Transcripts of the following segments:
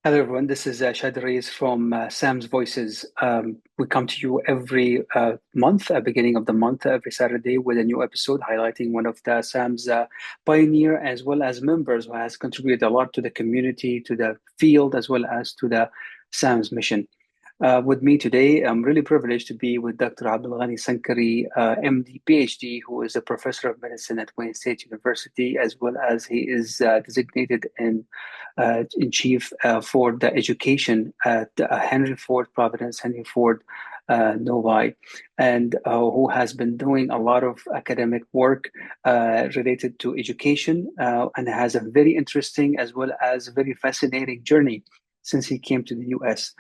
Hello, everyone. This is Chadi Alraies from SAMS Voices. We come to you every month, beginning of the month, every Saturday, with a new episode highlighting one of the SAMS pioneer as well as members who has contributed a lot to the community, to the field, as well as to the SAMS mission. With me today, I'm really privileged to be with Dr. Abdulghani Sankari, MD, PhD, who is a professor of medicine at Wayne State University, as well as he is designated in chief for the education at Henry Ford Providence, Henry Ford Novi, and who has been doing a lot of academic work related to education and has a very interesting as well as very fascinating journey since he came to the US.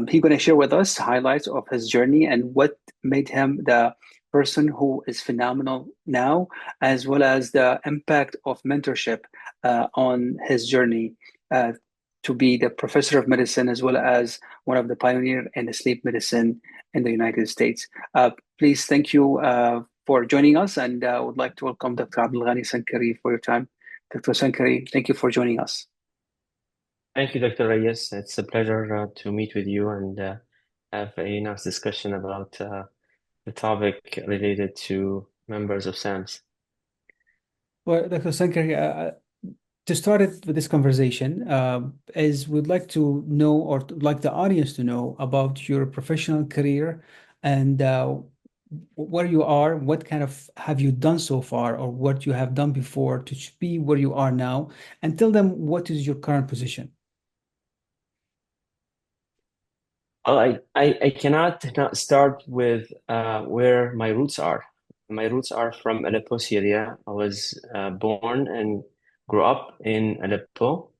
He's going to share with us highlights of his journey and what made him the person who is phenomenal now, as well as the impact of mentorship on his journey uh, to be the professor of medicine as well as one of the pioneer in the sleep medicine in the United States. Please, thank you for joining us, and I would like to welcome Dr. Abdulghani Sankari for your time. Dr. Sankari, thank you for joining us. Thank you, Dr. Reyes. It's a pleasure to meet with you and have a nice discussion about the topic related to members of SAMS. Well, Dr. Sankari, to start it with this conversation, is we'd like to know or like the audience to know about your professional career and where you are, what kind of have you done so far, or what you have done before to be where you are now, and tell them what is your current position. Well, I cannot not start with where my roots are. My roots are from Aleppo, Syria. I was born and grew up in Aleppo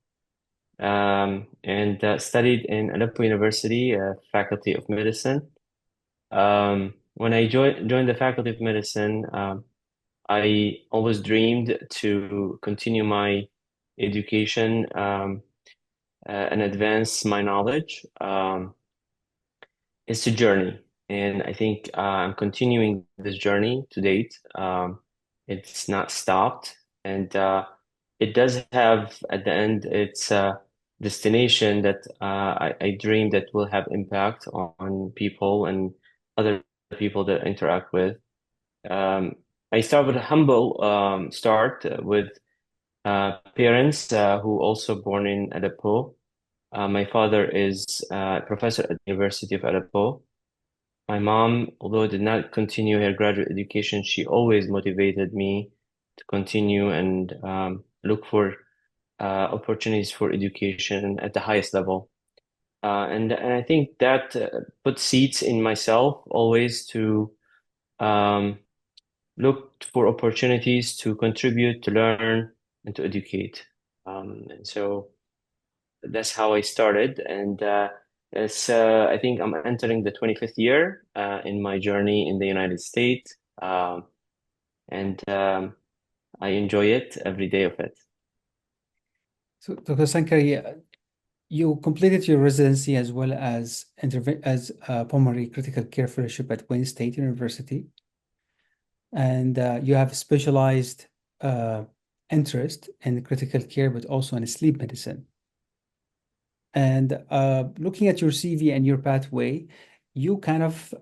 and studied in Aleppo University, Faculty of Medicine. When I joined the Faculty of Medicine, I always dreamed to continue my education and advance my knowledge. It's a journey, and I think I'm continuing this journey to date. It's not stopped, and it does have at the end its destination that I dream that will have impact on people and other people that I interact with. Um, I start with a humble start with parents who also born in Aleppo. My father is a professor at the University of Aleppo. My mom, although did not continue her graduate education, she always motivated me to continue and look for opportunities for education at the highest level. And I think that put seeds in myself always to um, look for opportunities to contribute, to learn, and to educate. And so that's how I started. And I think I'm entering the 25th year in my journey in the United States. And I enjoy it every day of it. So, Dr. Sankari, you completed your residency as well as pulmonary critical care fellowship at Wayne State University, and you have specialized uh, interest in critical care, but also in sleep medicine. And looking at your CV and your pathway, you kind of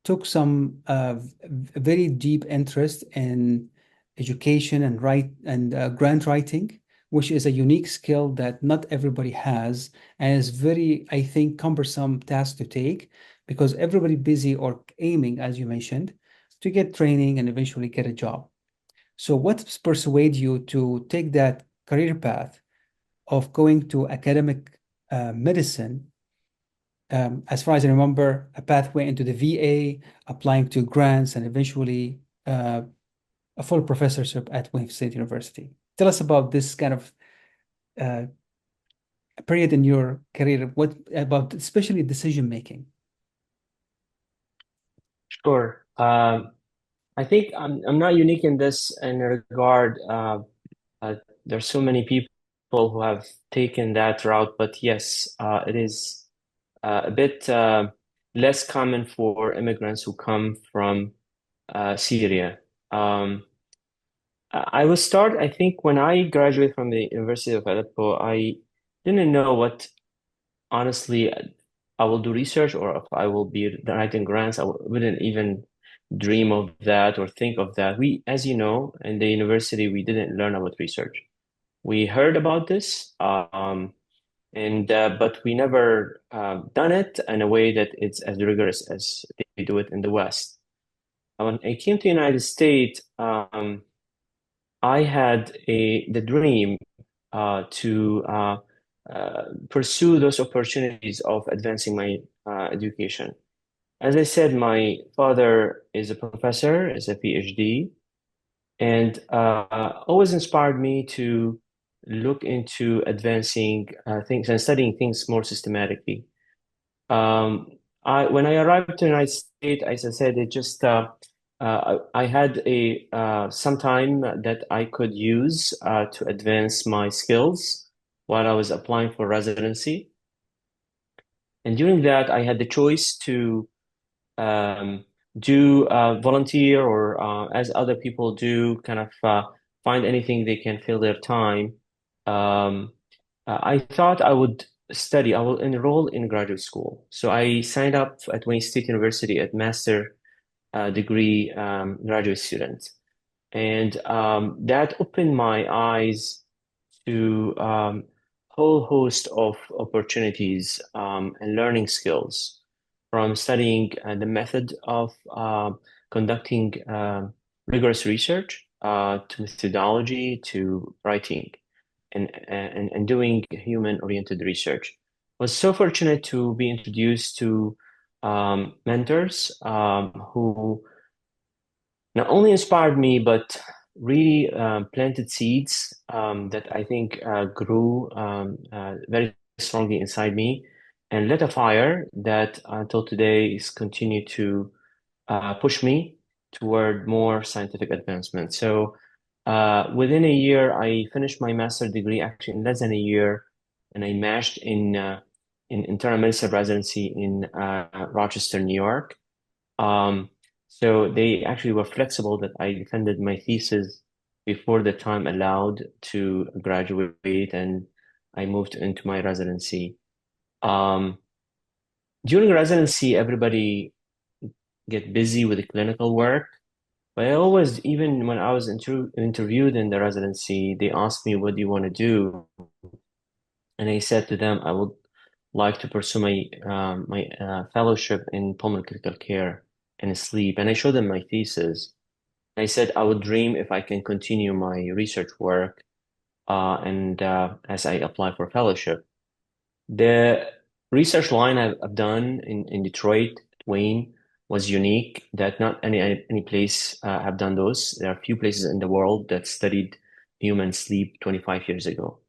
took some very deep interest in education and grant writing, which is a unique skill that not everybody has, and is very, I think, cumbersome task to take because everybody busy or aiming, as you mentioned, to get training and eventually get a job. So, what persuade you to take that career path of going to academic medicine? As far as I remember, a pathway into the VA, applying to grants, and eventually a full professorship at Wayne State University. Tell us about this kind of uh, period in your career. What about especially decision making? Sure. I think I'm not unique in this in regard. There's so many people who have taken that route, but yes, it is a bit less common for immigrants who come from Syria. Um, I will start, I think, when I graduated from the University of Aleppo, I didn't know what, honestly, I will do research or if I will be writing grants. Wouldn't even dream of that or think of that. As you know, in the university, we didn't learn about research. We heard about this, and but we never done it in a way that it's as rigorous as they do it in the West. When I came to the United States, I had the dream to pursue those opportunities of advancing my education. As I said, my father is a professor, is a PhD, and always inspired me to look into advancing things and studying things more systematically. Um, when I arrived to the United States, as I said, it just I had a some time that I could use to advance my skills while I was applying for residency. And during that, I had the choice to um, do volunteer or as other people do, kind of find anything they can fill their time. Um, I thought I would study, I will enroll in graduate school. So I signed up at Wayne State University at master degree graduate student. And that opened my eyes to whole host of opportunities and learning skills from studying the method of conducting rigorous research to methodology to writing and doing human-oriented research. I was so fortunate to be introduced to mentors who not only inspired me, but really planted seeds that I think grew very strongly inside me and lit a fire that until today is continued to push me toward more scientific advancement. So within a year, I finished my master's degree actually in less than a year, and I matched in internal medicine residency in Rochester, New York. Um, so they actually were flexible that I defended my thesis before the time allowed to graduate, and I moved into my residency. Um, During residency, everybody get busy with the clinical work, but I always, even when I was interviewed in the residency, they asked me, "What do you want to do?" And I said to them, "I would like to pursue my fellowship in pulmonary critical care and sleep." And I showed them my thesis. I said I would dream if I can continue my research work and as I apply for fellowship. The research line I've done in Detroit, Wayne, was unique that not any place have done those. There are a few places in the world that studied human sleep 25 years ago.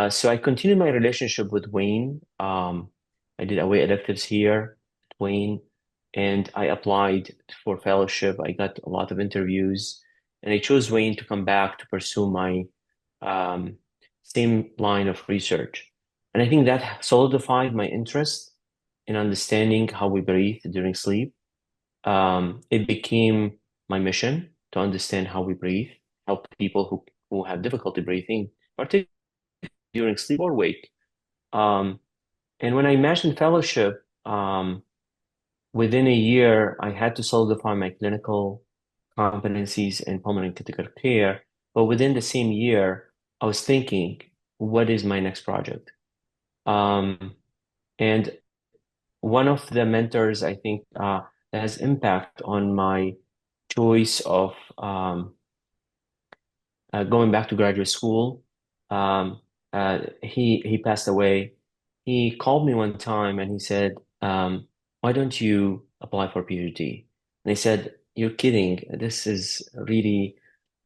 So I continued my relationship with Wayne. I did away electives here at Wayne, and I applied for fellowship. I got a lot of interviews, and I chose Wayne to come back to pursue my um, same line of research. And I think that solidified my interest in understanding how we breathe during sleep. It became my mission to understand how we breathe, help people who have difficulty breathing, particularly during sleep or wake. Um, and when I mentioned fellowship, within a year, I had to solidify my clinical competencies in pulmonary critical care. But within the same year, I was thinking, what is my next project? Um, and one of the mentors, I think, that has impact on my choice of going back to graduate school. Um, he passed away. He called me one time and he said, "Why don't you apply for PhD?" And I said, "You're kidding. This is really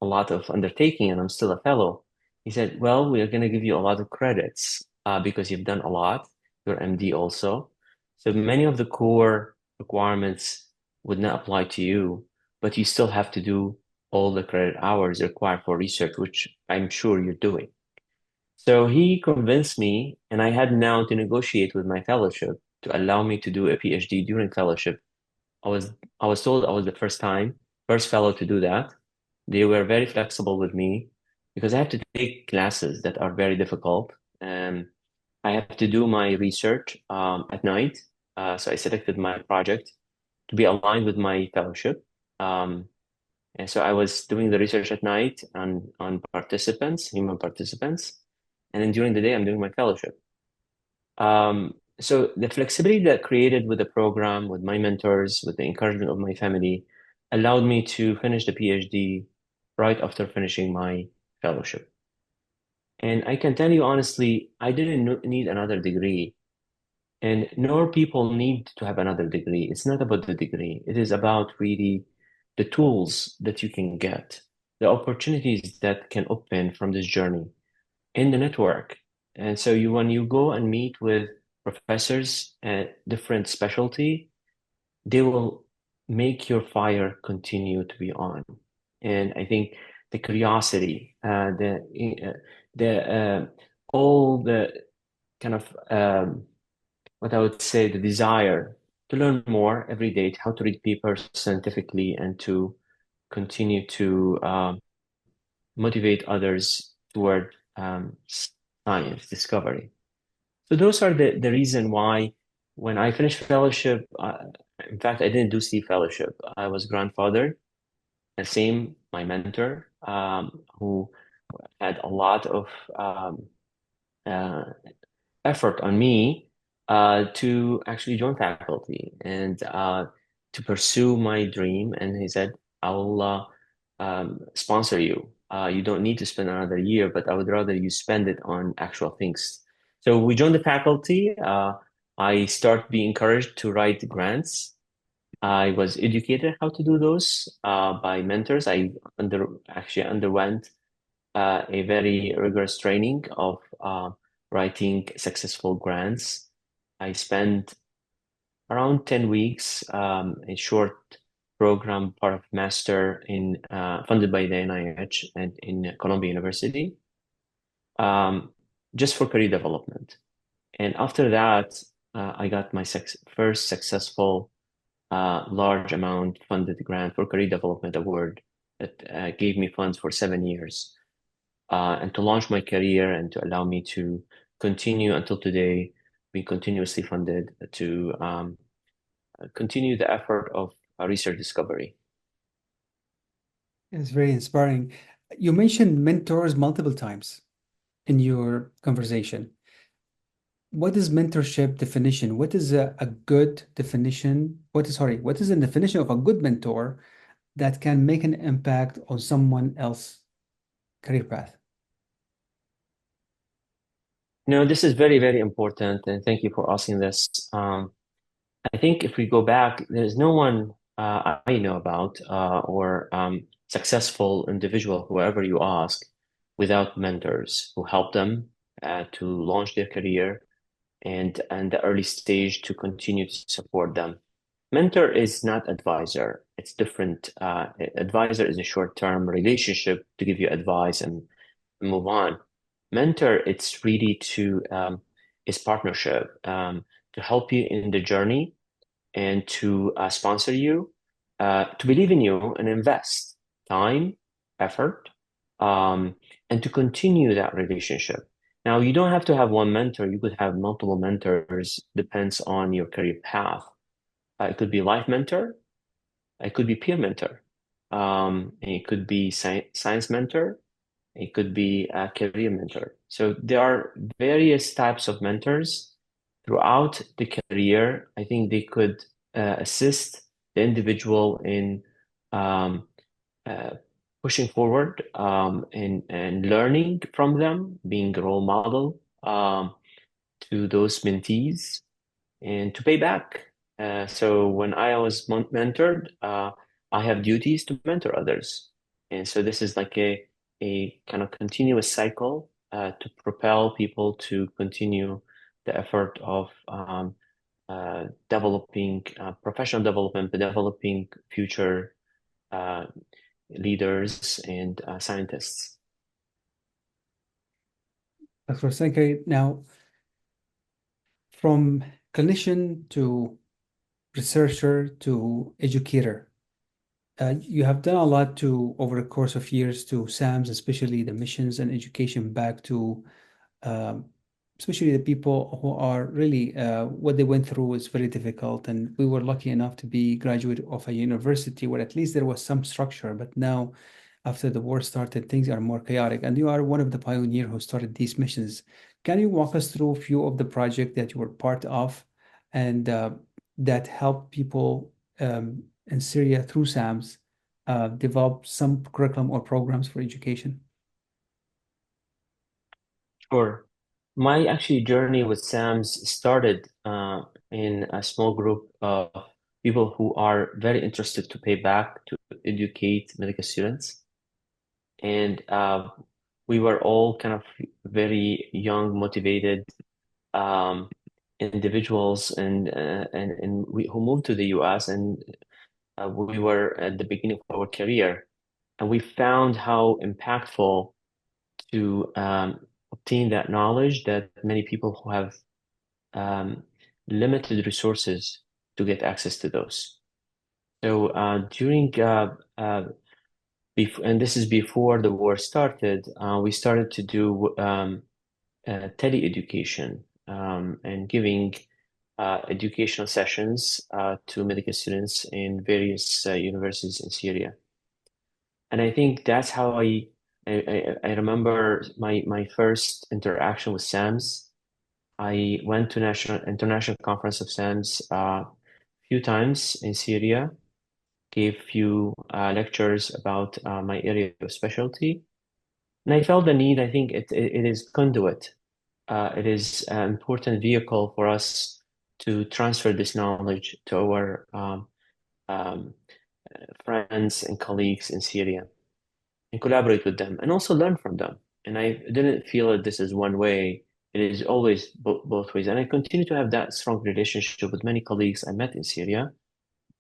a lot of undertaking, and I'm still a fellow." He said, "Well, we are going to give you a lot of credits because you've done a lot. You're MD also, so many of the core requirements would not apply to you, but you still have to do." All the credit hours required for research, which I'm sure you're doing. So he convinced me, and I had now to negotiate with my fellowship to allow me to do a PhD during fellowship. I was I was told I was the first fellow to do that. They were very flexible with me because I have to take classes that are very difficult. I have to do my research at night. So I selected my project to be aligned with my fellowship. Um, and so I was doing the research at night on participants, human participants, and then during the day I'm doing my fellowship. So the flexibility that created with the program, with my mentors, with the encouragement of my family, allowed me to finish the PhD right after finishing my fellowship. And I can tell you honestly, I didn't need another degree, and nor people need to have another degree. It's not about the degree. It is about really the tools that you can get, the opportunities that can open from this journey in the network. And so when you go and meet with professors at different specialty, they will make your fire continue to be on. And I think the curiosity, the all the kind of what I would say the desire to learn more every day, how to read papers scientifically, and to continue to motivate others toward science discovery. So those are the reason why when I finished fellowship, in fact, I didn't do C fellowship. I was grandfather, and same my mentor, who had a lot of uh, effort on me to actually join faculty and to pursue my dream. And he said, I will sponsor you. You don't need to spend another year, but I would rather you spend it on actual things. So we joined the faculty. I start being encouraged to write grants. I was educated how to do those by mentors. I actually underwent a very rigorous training of writing successful grants. I spent around 10 weeks, a short program, part of master in funded by the NIH and in Columbia University, um, just for career development. And after that, I got my first successful large amount funded grant for career development award that gave me funds for 7 years and to launch my career and to allow me to continue until today, being continuously funded to continue the effort of research discovery. It's very inspiring. You mentioned mentors multiple times in your conversation. What is mentorship definition? What is a good definition? What is the definition of a good mentor that can make an impact on someone else's career path? This is very, very important, and thank you for asking this. I think if we go back, there's no one I know about or successful individual, whoever you ask, without mentors who help them to launch their career and the early stage to continue to support them. Mentor is not advisor. It's different. Advisor is a short-term relationship to give you advice and move on. Mentor, it's really is partnership to help you in the journey and to sponsor you, to believe in you and invest time, effort, um, and to continue that relationship. Now, you don't have to have one mentor. You could have multiple mentors, depends on your career path. It could be life mentor, it could be peer mentor, and it could be science mentor, it could be a career mentor. So there are various types of mentors throughout the career. I think they could assist the individual in um, uh, pushing forward and learning from them, being a role model to those mentees and to pay back. So when I was mentored, I have duties to mentor others. And so this is like a kind of continuous cycle to propel people to continue the effort of developing professional development, but developing future uh, leaders and scientists. Dr. Sankari, now from clinician to researcher to educator, you have done a lot to over the course of years to SAMS, especially the missions and education back to um, especially the people who are really, what they went through is very difficult. And we were lucky enough to be graduate of a university where at least there was some structure. But now, after the war started, things are more chaotic. And you are one of the pioneers who started these missions. Can you walk us through a few of the projects that you were part of and that helped people in Syria through SAMS develop some curriculum or programs for education? Sure. My actually journey with SAMS started in a small group of people who are very interested to pay back to educate medical students. And we were all kind of very young, motivated um, individuals, and we who moved to the US, and we were at the beginning of our career, and we found how impactful to obtain that knowledge that many people who have um, limited resources to get access to those. So during and this is before the war started, we started to do tele-education and giving educational sessions to medical students in various universities in Syria. And I think that's how I remember my first interaction with SAMS. I went to national international conference of SAMS a few times in Syria, gave few lectures about my area of specialty, and I felt the need. I think it is conduit. It is an important vehicle for us to transfer this knowledge to our um, friends and colleagues in Syria and collaborate with them and also learn from them. And I didn't feel that this is one way. It is always both ways. And I continue to have that strong relationship with many colleagues I met in Syria.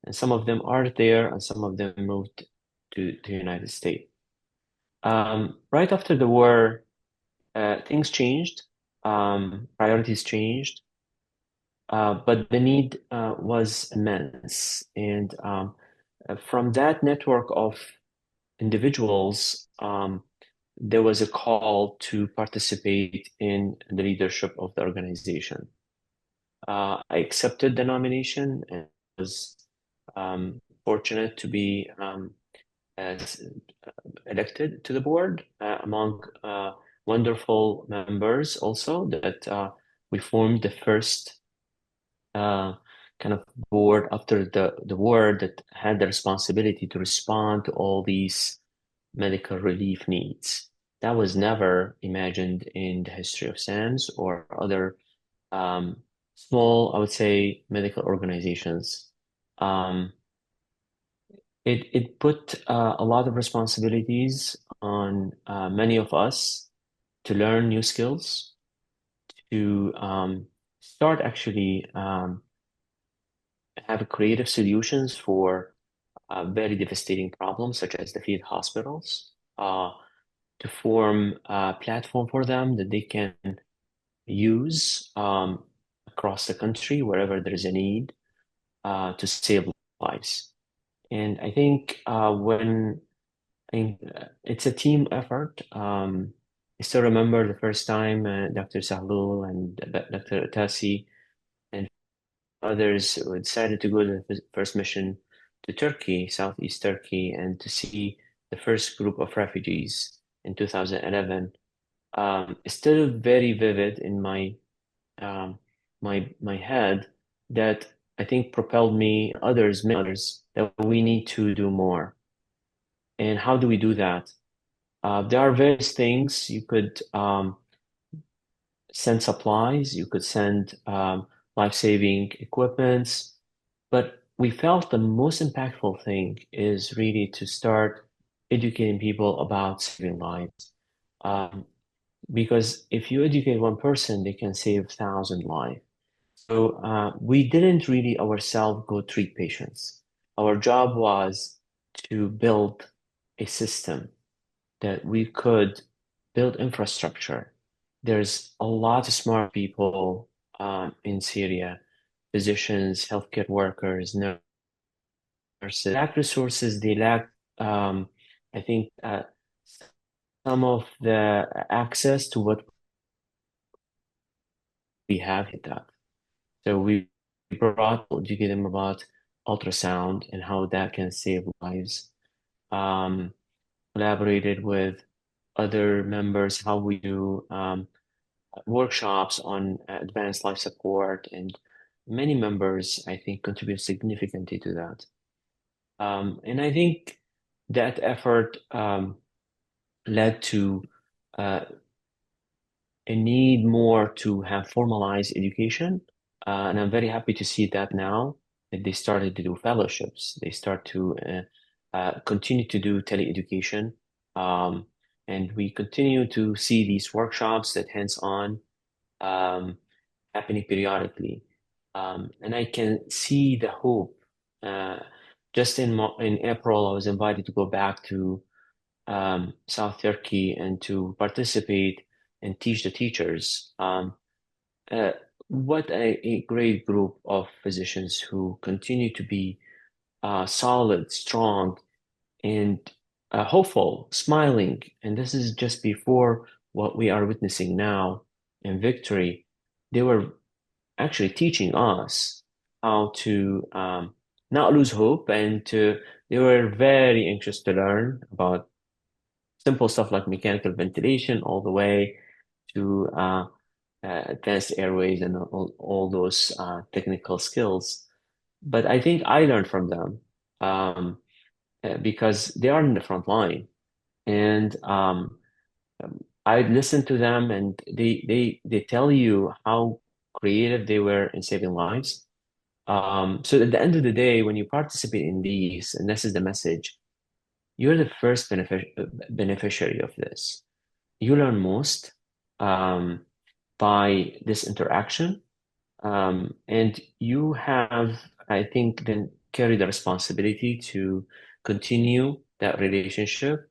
And some of them are there and some of them moved to the United States. Right after the war, things changed, priorities changed, but the need was immense. And from that network of individuals, there was a call to participate in the leadership of the organization. I accepted the nomination and was fortunate to be as elected to the board among wonderful members also that we formed the first kind of board after the war that had the responsibility to respond to all these medical relief needs. That was never imagined in the history of SAMS or other small, I would say, medical organizations. Um, it put a lot of responsibilities on many of us to learn new skills, to start actually have creative solutions for very devastating problems such as the field hospitals, to form a platform for them that they can use across the country wherever there is a need to save lives. And I think it's a team effort. I still remember the first time Dr. Sahlul and Dr. Tasi and others decided to go to the first mission to Turkey, Southeast Turkey, and to see the first group of refugees in 2011. It's still very vivid in um, my head that I think propelled me, many others, that we need to do more. And how do we do that? There are various things you could send supplies, you could send life-saving equipments, but we felt the most impactful thing is really to start educating people about saving lives. Um, because if you educate one person, they can save 1,000 lives. So we didn't really ourselves go treat patients. Our job was to build a system that we could build infrastructure. There's a lot of smart people in Syria, physicians, healthcare workers, nurses. They lack resources, they lack, I think, some of the access to what we have hit that. So we brought educate them about ultrasound and how that can save lives. Um, Collaborated with other members, how we do workshops on advanced life support, and many members, I think, contribute significantly to that. And I think that effort led to uh, a need more to have formalized education. And I'm very happy to see that now that they started to do fellowships. They start to continue to do teleeducation. Um, and we continue to see these workshops that hands-on um, happening periodically. And I can see the hope. Uh, just in April, I was invited to go back to South Turkey and to participate and teach the teachers. Uh, what a great group of physicians who continue to be solid, strong, and hopeful, smiling. And this is just before what we are witnessing now in victory. They were actually teaching us how to not lose hope, and they were very anxious to learn about simple stuff like mechanical ventilation all the way to advanced airways and all those technical skills. But I think I learned from them because they are in the front line. And I listen to them, and they tell you how creative they were in saving lives. So at the end of the day, when you participate in these, and this is the message, you're the first beneficiary of this. You learn most um, by this interaction, and you have, I think, then carry the responsibility to continue that relationship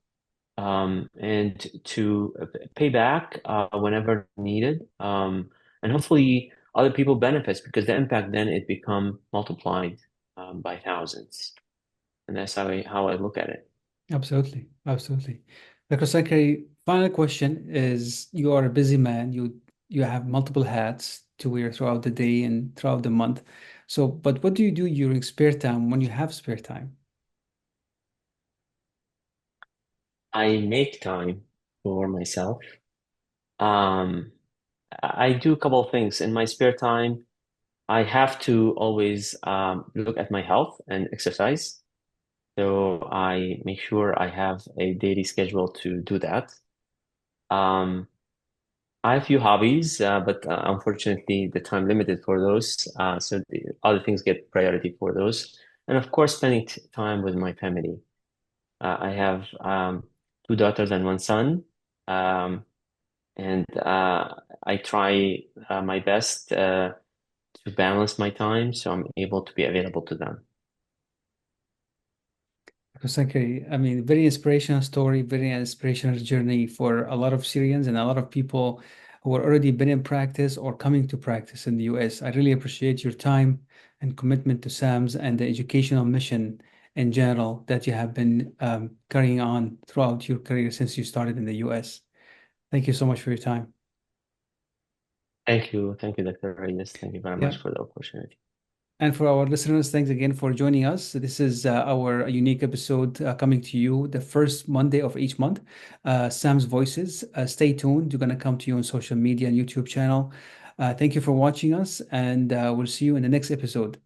and to pay back whenever needed. And hopefully other people benefits because the impact then it become multiplied by thousands. And that's how I look at it. Absolutely, absolutely. Dr. Sankari, final question is you are a busy man. You have multiple hats to wear throughout the day and throughout the month. So, but what do you do during spare time when you have spare time? I make time for myself. Um, I do a couple of things in my spare time. I have to always look at my health and exercise. So I make sure I have a daily schedule to do that. Um, I have a few hobbies, but unfortunately, the time limited for those. So the other things get priority for those. And of course, spending time with my family. I have two daughters and one son. Um, and I try my best to balance my time so I'm able to be available to them. Sankari, I mean, very inspirational story, very inspirational journey for a lot of Syrians and a lot of people who are already been in practice or coming to practice in the US. I really appreciate your time and commitment to SAMS and the educational mission in general that you have been carrying on throughout your career since you started in the US. Thank you so much for your time. Thank you, Dr. Reyes. Thank you very Yeah. much for the opportunity. And for our listeners, thanks again for joining us. This is our unique episode coming to you the first Monday of each month. Sam's Voices. Stay tuned. We're going to come to you on social media and YouTube channel. Thank you for watching us, and we'll see you in the next episode.